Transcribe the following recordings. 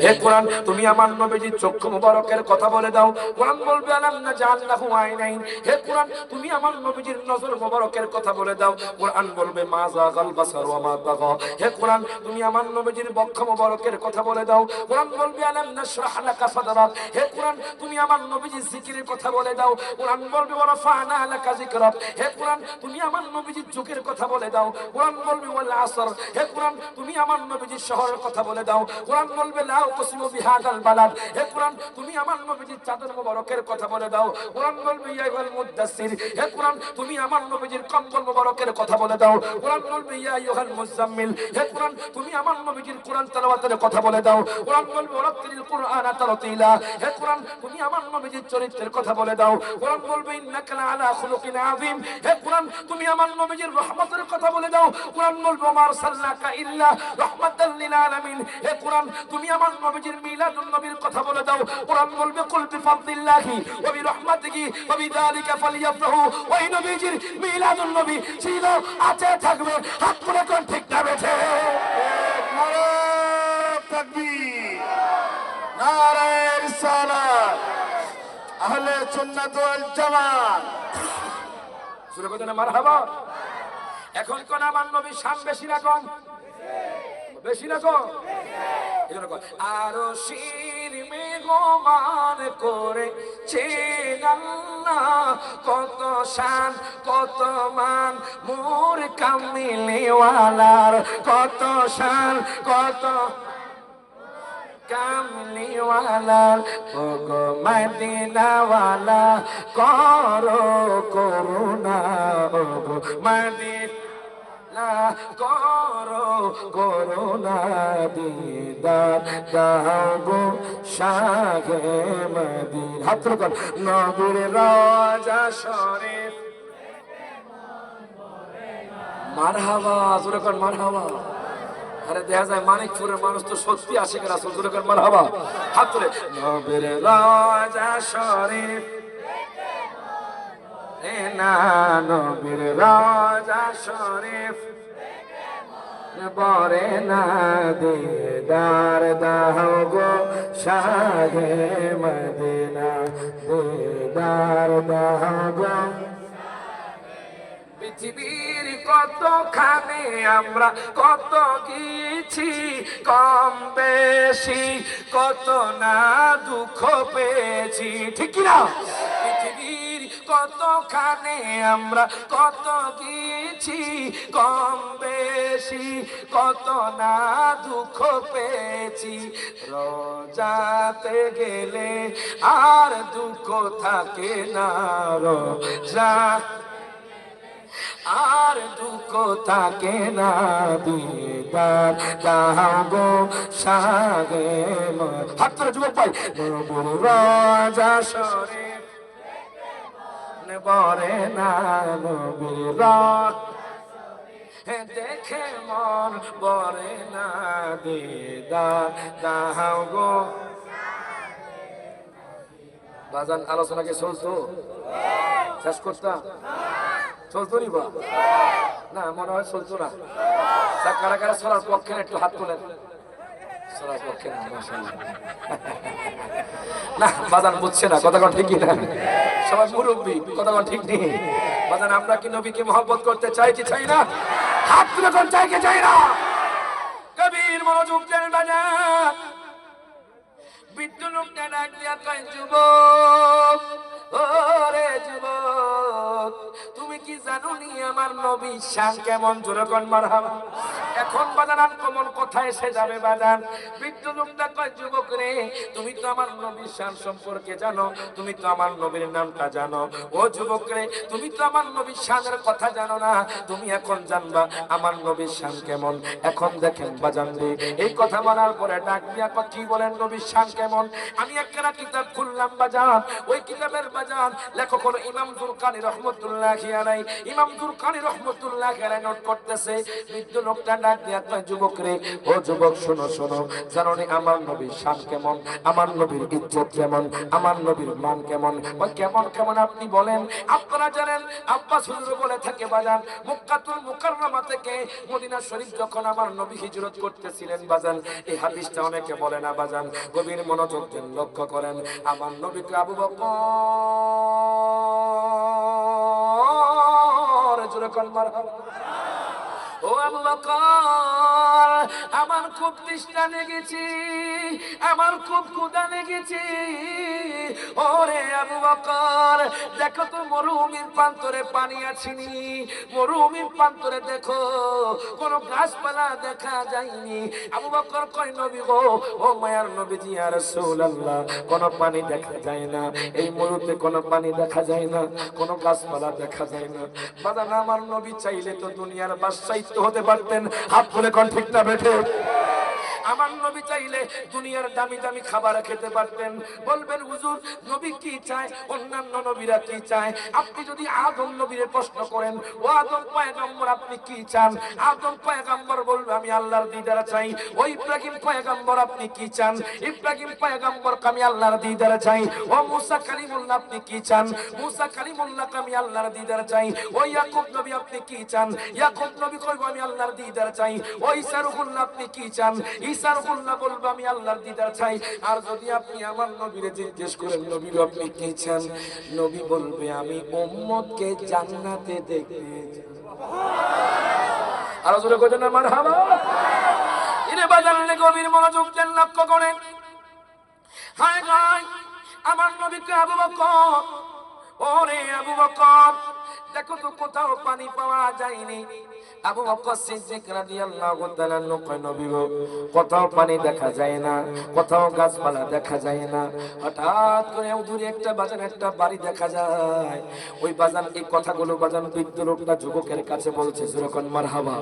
হে কোরআন তুমি আমার নবীজির চক্ষু মুবারকের কথা বলে দাও। কোরআন বলবে আলাম নাজআলনাহু আইনাইন। হে কোরআন তুমি আমার নবীজির নজর মুবারকের কথা বলে দাও। কোরআন বলবে মা যাগাল বাসার ওয়া মা তাগা। হে কোরআন তুমি আমার নবীজির বক্ষ মুবারকের কথা বলে দাও। কোরআন বলবে আলাম নাশরাহ লাকা সাদরাক। হে কোরআন তুমি আমার নবীজির জিকিরের কথা বলে দাও। কোরআন বলবে ওয়া রাফা'না লাকা যিকরাক। হে কোরআন তুমি আমার নবীজির যুগের কথা বলে দাও। কোরআন বলবে ওয়াল আসর। হে কোরআন তুমি আমার নবীজির শহরের কথা বলে দাও। কোরআন বলবে লা উকসিমু বিহাদাল বালাদ। হে কোরআন তুমি আমার নবীজির চাদর মুবারকের কথা বলে দাও। কোরআন বলবে ইয়া আইয়ুহাল মুদ্দাসসির। হে কোরআন তুমি আমার নবীজির কম্বল মুবারকের কথা বলে দাও। কোরআন বলবে ইয়া আইয়ুহাল মুজাম্মিল। হে কোরআন তুমি আমার নবীজির কোরআন তেলাওয়াতের কথা বলে দাও। কোরআন বলবে ওয়ারাত্তিলিল কুরআনা তারতিলা। হে কোরআন তুমি আমার নবীজির চরিত্রের কথা বলে দাও। কোরআন বলবে ইন্নাকা লাআলা খুলুকিন আযীম। হে কোরআন তুমি আমার নবীজির রহমতের কথা বলে দাও। কোরআন বলবে ওয়া মা আরসালনাকা ইল্লা রাহমাতাল লিল আলামিন। হে কোরআন তুমি আমার নবীজির মিলাদুন নবীর কথা বলে দাও। কোরআন বলবে কুল বিফাদলিল্লাহি ওয়া বিরহমাতিহি ওয়া বিযালিকা ফালইফরাহু। ওই নবীজির মিলাদুন নবী ছিল, আছে, থাকবে। হাত তুলে কোন ঠিক না বেঠে? নারে তাকবীর, নারে রিসালাত, আহলে সুন্নাত ওয়াল জামাত। সুরে কত না মারহাবা। এখন কোন আমার নবীর শান বেশি না কম? বেশি না কম? আরো শির মেঘমান করে আল্লাহ কত শান কত মান মোর কামিলিওয়ালার, কত শান কত কামলিওয়ালার। ওগো মদিনাওয়ালা করো করুণা, ওগো মদিনা করো করুণা, দিদার দাও গো শাহে মদিনা। হাত তুলে কর নবীর রওজা শরীফ। মারহাবা, জোরে কর মারহাবা। আরে দেখা যায় মানিকপুরের মানুষ তো সত্যি আশিক রাসূল। জোরে কর মারহাবা। হাত তুলে নবীর রওজা শরীফ। এ না নবীর রওজা শরীফ বরে না, দিদার দাও গো শাহে মদিনা, দিদার দাও গো। পৃথিবীর কতখানে আমরা কত গেছি কম বেশি, কত না দুঃখ পেয়েছি, ঠিক কি না? পৃথিবীর কতখানে আমরা কত গেছি কম বেশি, কত না দুঃখ পেয়েছি। রোজাতে গেলে আর দুঃখ থাকে না, রোজা আর দুঃখ থাকে না, দিদার দাও গো শাহে। হাত ধরে যুবক ভাই নবীর রওজা শরীফ বরে না, নবীর রওজা দেখে মন বরে না, দিদার দাও গো। বাজান আলোচনা কি চলতো? শেষ করতাম? চলতো নি বা না? মনে হয় চলতো না। কারা কারা চলার পক্ষে একটু হাত তোলেন। চলার পক্ষে না, মাশাআল্লাহ। না বাজান বুঝছে না কথা কোন ঠিকই না। সবাই মুরব্বী, কথা কোন ঠিক নেই। বাজান আমরা কি নবীকে মহব্বত করতে চাই কি চাই না? হাত তুলে কোন চাই কি চাই না? কবির মনোযোগ দেন বাজান। বৃদ্ধ লোকটা ডাক দিয়া কয় যুবক, ওরে যুবক তুমি কি জানো নি আমার নবী শান কেমন? জোরে কোন মারহাবা। এখন বাজান কমন কথা এসে যাবে বাজান। বৃদ্ধ লোকটা কয় যুবক রে তুমি তো আমার নবীর শান সম্পর্কে জানো, তুমি তো আমার নবীর নামটা জানো। ও যুবক রে তুমি তো আমার নবীর শানের কথা জানো না, তুমি এখন জানবা আমার নবীর শান কেমন। এখন দেখেন বাজান রে এই কথা বলার পরে ডাক দিয়া কি বলেন নবীর শান কেমন? আমি একটা কিতাব খুললাম বাজান, ওই কিতাবের বাজান লেখক হলো ইমাম জুরকানি রহমতুল্লাহি আলাইহি। ইমাম জুরকানি রহমতুল্লাহি আলাইহি নোট করতেছে। বৃদ্ধ লোকটা ডাক দিয়া কয় যুবক রে, ও যুবক শোনো শোনো, জানো নি আমার নবীর শান কেমন, আমার নবীর ইজ্জত কেমন, আমার নবীর মান কেমন? ওই কেমন কেমন আপনি বলেন। আপনারা জানেন আব্বাস হুজুর বলে থাকে বাজান, মক্কাতুল মুকাররমা থেকে মদিনা শরীফ যখন আমার নবী হিজরত করতেছিলেন বাজান, এই হাদিসটা অনেকে বলে না বাজান, গভীর মনোযোগ দেন, লক্ষ্য করেন। আমার নবীকে আবু বকর জোরে কোন মারহাবা। ও আবু বকর, আমার খুব তৃষ্ণা লেগেছে, আমার খুব ক্ষুধা লেগেছে। ওরে আবু বকর, দেখো তো মরুভূমির প্রান্তরে পানি আছেনি, মরুভূমির প্রান্তরে দেখো কোনো গাছপালা দেখা যায়নি। আবু বকর কয় নবী গো, ও মায়ার নবীজি ইয়া রাসূলুল্লাহ, কোনো পানি দেখা যায় না, এই মরুতে কোনো পানি দেখা যায় না, কোনো গাছপালা দেখা যায় না। বাবা আমার নবী চাইলে তো দুনিয়ার বাদশাহ হতে পারতেন। হাত তুলে কোন ঠিক না বেঠে? আমার নবী চাইলে দুনিয়ার দামি দামি খাবার খেতে পারতেন। বলবেন হুজুর নবী কি চায়, অন্যান্য নবীরা কি চায়? আপনি যদি আদম নবীর প্রশ্ন করেন, ও আদম পয়গম্বর আপনি কি চান? আদম পয়গম্বর বলবে আমি আল্লাহর দিদার চাই। ও ইব্রাহিম পয়গম্বর আপনি কি চান? ইব্রাহিম পয়গম্বর আমি আল্লাহর দিদার চাই। ও মুসা কালিমুল্লাহ আপনি কি চান? মুসা কালিমুল্লাহ আমি আল্লাহর দিদার চাই। ও ইয়াকুব নবী আপনি কি চান? ইয়াকুব নবী কইবো আমি আল্লাহর দিদার চাই। ও ঈসা রূহুল্লাহ আপনি কি চান? ঈসা রূহুল্লাহ বলবে আমি আল্লাহর দিদার চাই। আর যদি আপনি আমার নবীরে জিজ্ঞেস করেন নবী আপনি কি চান, নবী বলবে আমি উম্মতকে জান্নাতে দেখতে চাই। আর জোরে কইতেন না মারহাবা। ইরে বাজারে গভীর মনোযোগ দেন, লক্ষ্য করেন। হায় হায়, আমার নবীকে আবু বকর, ওরে আবু বকর, দেখো তো কোথাও পানি পাওয়া যায়নি। আবু বকর সিদ্দিক রাদিয়াল্লাহু তাআলা কয় নবী গো, কোথাও পানি দেখা যায় না, কোথাও গাছপালা দেখা যায় না। হঠাৎ করে দূরে একটা বাজান, একটা বাড়ি দেখা যায়। ওই বাজান এই কথাগুলো বাজান বৃদ্ধ লোকটা যুবকের কাছে বলছে, যখন মারহাবা,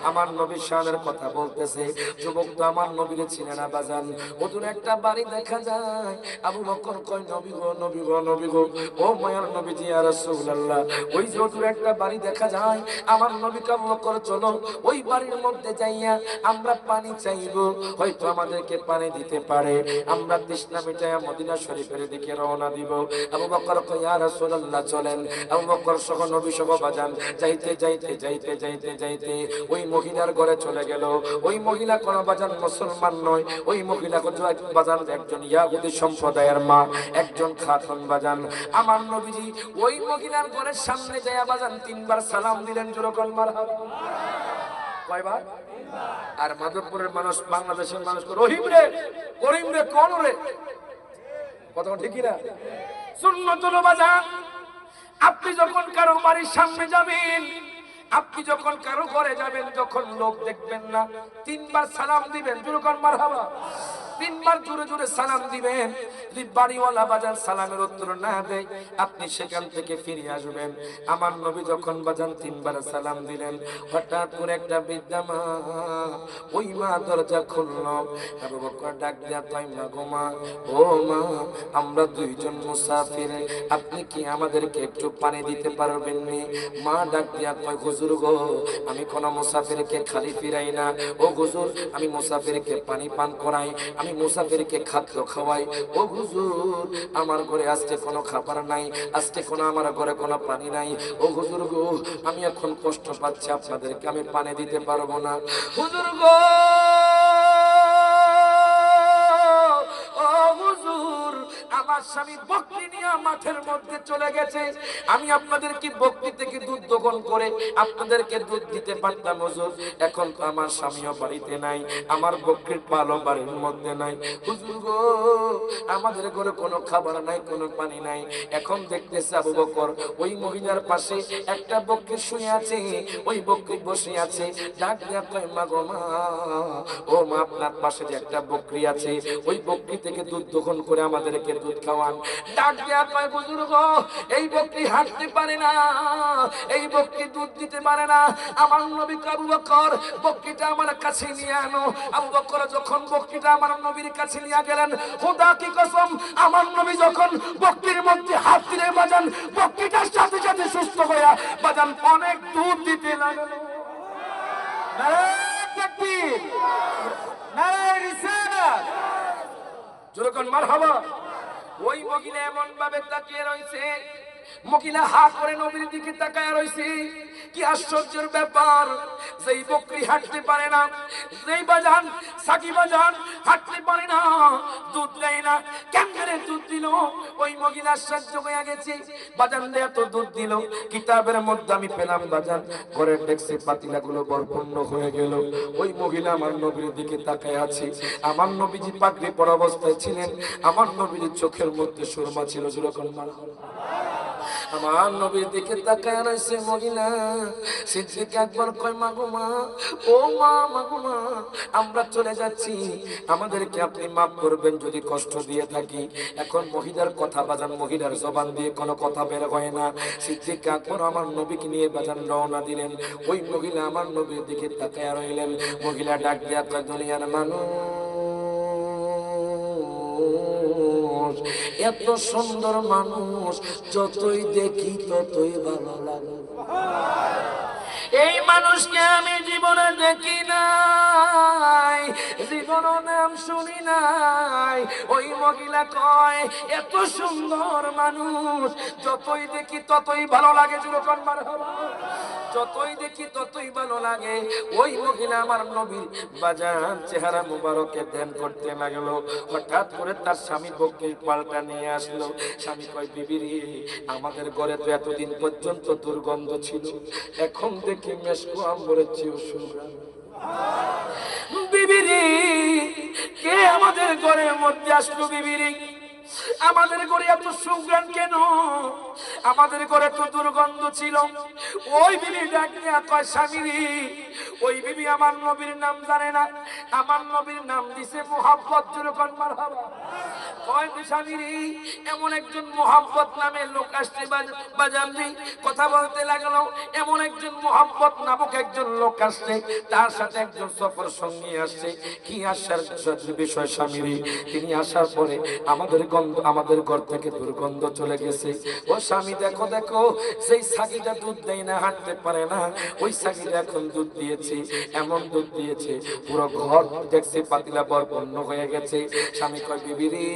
আমার নবীর শানের কথা বলতেছে। যুবক তো আমার নবীরে চিনে না বাজান। দূরে একটা বাড়ি দেখা যায়। আবু বকর কয় নবী গো, নবী গো, নবী গো, ও মায়ার নবীজি ইয়া রাসূলুল্লাহ, ওই যে দূরে একটা বাড়ি দেখা যায়, আমার নবীকে আবু বকর চলো ওই বাড়ির মধ্যে যাইয়া আমরা পানি চাইবো, হয়তো আমাদেরকে পানি দিতে পারে, আমরা তৃষ্ণা মিটাইয়া মদিনা শরীফের দিকে রওনা দিব। আবু বকর কয় ইয়া রাসূলুল্লাহ চলেন। আবু বকর সহ নবী সহ বাজান যাইতে যাইতে যাইতে যাইতে যাইতে ওই মহিলার ঘরে চলে গেল। ওই মহিলা কোন বাজান মুসলমান নয়, ওই মহিলা বাজান একজন ইয়াহুদি সম্প্রদায়ের মা, একজন খাতুন বাজান। আমার নবীজি ওই মহিলার ঘরের সামনে যাইয়া বাজান তিনবার সালাম দিলেন। জোরকন মারহাবা। কয়বার? আর মাধবপুরের মানুষ, বাংলাদেশের মানুষ রহিম রে, করিম রে, কোন রে, কথা ঠিকই না? সুন্নত হলো বাজান, আপনি যখন কারো বাড়ির সামনে যাবেন, আপনি যখন কারো ঘরে যাবেন, যখন লোক দেখবেন না, তিনবার সালাম দিবেন। জোরকন মারহাবা। তিনবার জোরে জোরে সালাম দিবেন। যদি বাড়িওয়ালা বাজান সালামের উত্তর না দেয়, আপনি সেখান থেকে ফিরে আসবেন। আমার নবী যখন বাজান তিনবার সালাম দিলেন, হঠাৎ করে একটা বৃদ্ধা মা, ওই মা দরজা খুলল। আবু বকর ডাক দিয়া কয় মা গো মা, ও মা, আমরা দুইজন মুসাফির, আপনি কি আমাদেরকে একটু পানি দিতে পারবেন নি? মা ডাক দিয়া কয় হুজুর গো, আমি কোন মুসাফিরকে খালি ফিরাই না। ও হুজুর, আমি মুসাফিরকে পানি পান করাই, আমি মুসাফিরকে খাদ্য খাওয়াই। ও হুজুর, আমার ঘরে আজকে কোনো খাবার নাই, আজকে কোনো আমার ঘরে কোনো পানি নাই। ও হুজুর গো, আমি এখন কষ্ট পাচ্ছি, আপনাদেরকে আমি পানি দিতে পারবো না। হুজুর গো, ও হুজুর, আমার স্বামী বকরি নিয়ে মাঠের মধ্যে চলে গেছে, আমি আপনাদেরকে বকরি থেকে দুধ দোহন করে আপনাদেরকে দুধ দিতে পারতাম হুজুর। এখন তো আমার স্বামীও বাড়িতে নাই, আমার বকরির পালও বাড়ির মধ্যে নাই। হুজুর গো, আমাদের ঘরে কোনো খাবার নাই, কোনো পানি নাই। এখন দেখতেছে আবু বকর ওই মহিলার পাশে একটা বকরি শুয়ে আছে, ওই বকরি বসে আছে। ডাক দিয়া কয় মা গো মা, ও মা, আপনার পাশে যে একটা বকরি আছে, ওই বকরি থেকে দুধ দোহন করে আমাদেরকে দুধ খাওয়ান। ডাক দিয়া কয় হুজুর গো, এই বকরি হাঁটতে পারে না, এই বকরি দুধ দিতে পারে না। আমার নবী আবু বকর, বকরিটা আমার কাছে নিয়ে আনো। আবু বকর যখন বকরিটা আমার নবীর কাছে নিয়ে গেলেন, খোদা কি কসম, আমার নবী যখন বকরির মধ্যে হাত দিলে বাজান, বকরিটার সাথে সাথে সুস্থ হইয়া বাজান অনেক দুধ দিতে লাগলো। তাকবীর, নারায়ে রিসালাত। যেরকম মারহাবা। ওই মহিলা এমন ভাবে তাকিয়ে রয়েছে, মহিলা হা করে নবীর দিকে তাকায় রয়েছে। কি আশ্চর্যের ব্যাপার, যেই বকরি হাঁটতে পারে না, যেই বাজান সাকি বাজান হাঁটতে পারে না, দুধ দেয় না, কেমনে দুধ দিল? ওই মহিলা আশ্চর্য হয়ে গেছে, বাজান দেয়া তো দুধ দিল। কিতাবের মধ্যে আমি পেলাম বাজান ঘরের ডেক্সি পাতিলাগুলো বরপূর্ণ হয়ে গেল। ওই মহিলা আমার নবীর দিকে তাকায় আছে। আমার নবীজি পাগড়ি পরা অবস্থায় ছিলেন, আমার নবীর চোখের মধ্যে সুরমা ছিল। যেরকম আমার নবীর দিকে তাকায় রয়েছে মহিলা। সিদ্দিক একবার কয়, মা গো মা, ও মা, মা গো মা, আমরা চলে যাচ্ছি, আমাদেরকে আপনি মাফ করবেন যদি কষ্ট দিয়ে থাকি। এখন মহিলার কথা বাজান, মহিলার জবান দিয়ে কোনো কথা বের হয় না। সিদ্দিক একবার আমার নবীকে নিয়ে বাজান রওনা দিলেন। ওই মহিলা আমার নবীর দিকে তাকায় রইলেন। মহিলা ডাক দেয়া কয়, দুনিয়ার মানুষ, এত সুন্দর মানুষ যতই দেখি ততই ভালো লাগে। এই মানুষকে আমি জীবনে দেখি নাই, জীবনও নাম শুনি নাই। ওই মহিলা কয়, এত সুন্দর মানুষ যতই দেখি ততই ভালো লাগে। যেরকম যতই দেখি ততই ভালো লাগে। ওই মহিলা আমার নবীর বাজান চেহারা মুবারকে ধ্যান করতে লাগলো। হঠাৎ করে তার স্বামী বকরির পাল্টা নিয়ে আসলো। স্বামী কয়, বিবি রে, আমাদের ঘরে তো এতদিন পর্যন্ত দুর্গন্ধ ছিল, এখন দেখি মেশকো আম্বরের চেয়েও সুগন্ধ। বিবি রে, কে আমাদের ঘরের মধ্যে আসলো? বিবি রে, আমাদের ঘরে এত সুগন্ধ কেন? আমাদের ঘরে তো দুর্গন্ধ ছিল। ওই বিবি ডাক দিয়া কয়, স্বামী রে, ওই বিবি আমার নবীর নাম জানে না, আমার নবীর নাম দিছে মোহাব্বত। যেরকম মারহাবা। কয়, স্বামী রে, এমন একজন মোহাব্বত নামে লোক আসছে বাজান রে, কথা বলতে লাগলো। এমন একজন মোহাব্বত নামক একজন লোক আসছে, তার সাথে একজন সফর সঙ্গী আসছে। কি আসার বিষয় স্বামী রে? তিনি আসার পরে আমাদের ঘর থেকে দুর্গন্ধ চলে গেছে। ও স্বামী, দেখো দেখো, সেই ছাগিটা দুধ দেয় না, হাঁটতে পারে না, ওই ছাগিটা এখন দুধ দিয়েছে, এমন দুধ দিয়েছে পুরো ঘর দেখছে পাতিলা পরিপূর্ণ হয়ে গেছে। স্বামী কয়, বিবি রে,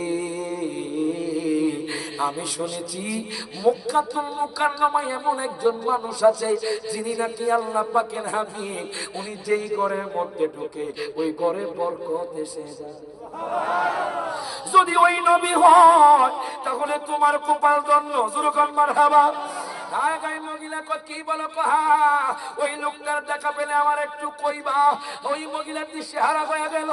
আমি শুনেছি মক্কাতুল মুকাররমায় এমন একজন মানুষ আছে যিনি নাকি আল্লাহ পাকের হাবিব। উনি যেই ঘরের মধ্যে ঢোকে ওই ঘরে বরকত এসে যায়। যদি ওই নবী হয় তাহলে তোমার কপাল ধন্য। যেরকম মারহাবা। মহিলা কি বলো? ওই লোকটার দেখা পেলে আমার একটু কইবা। ওই মহিলার দিশে হারা হয়ে গেল,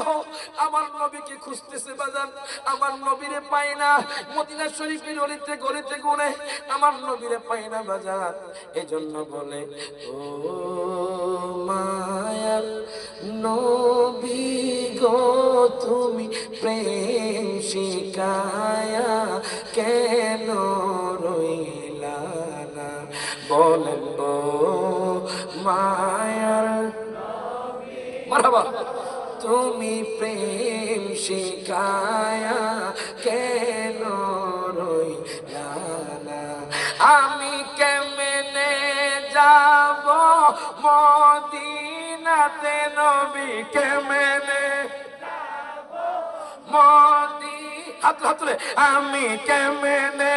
আমার নবীকে খুঁজতেছে বাজান, আমার নবীরে পায় না। মদিনা শরীফের গলিতে গলিতে গুনে আমার নবীরে পায় না বাজান। এজন্য বলে, ও মায়ার নবী গো, তুমি প্রেম শিখায়া কেন রইলা না? বলেন ও মায়ার মারহাবা, তুমি প্রেম শিখায়া কেন রইলা না? আমি কেমনে যাব মদিনাতে নবী, কেমনে মদি হাত হাত তুলে, আমি কেমনে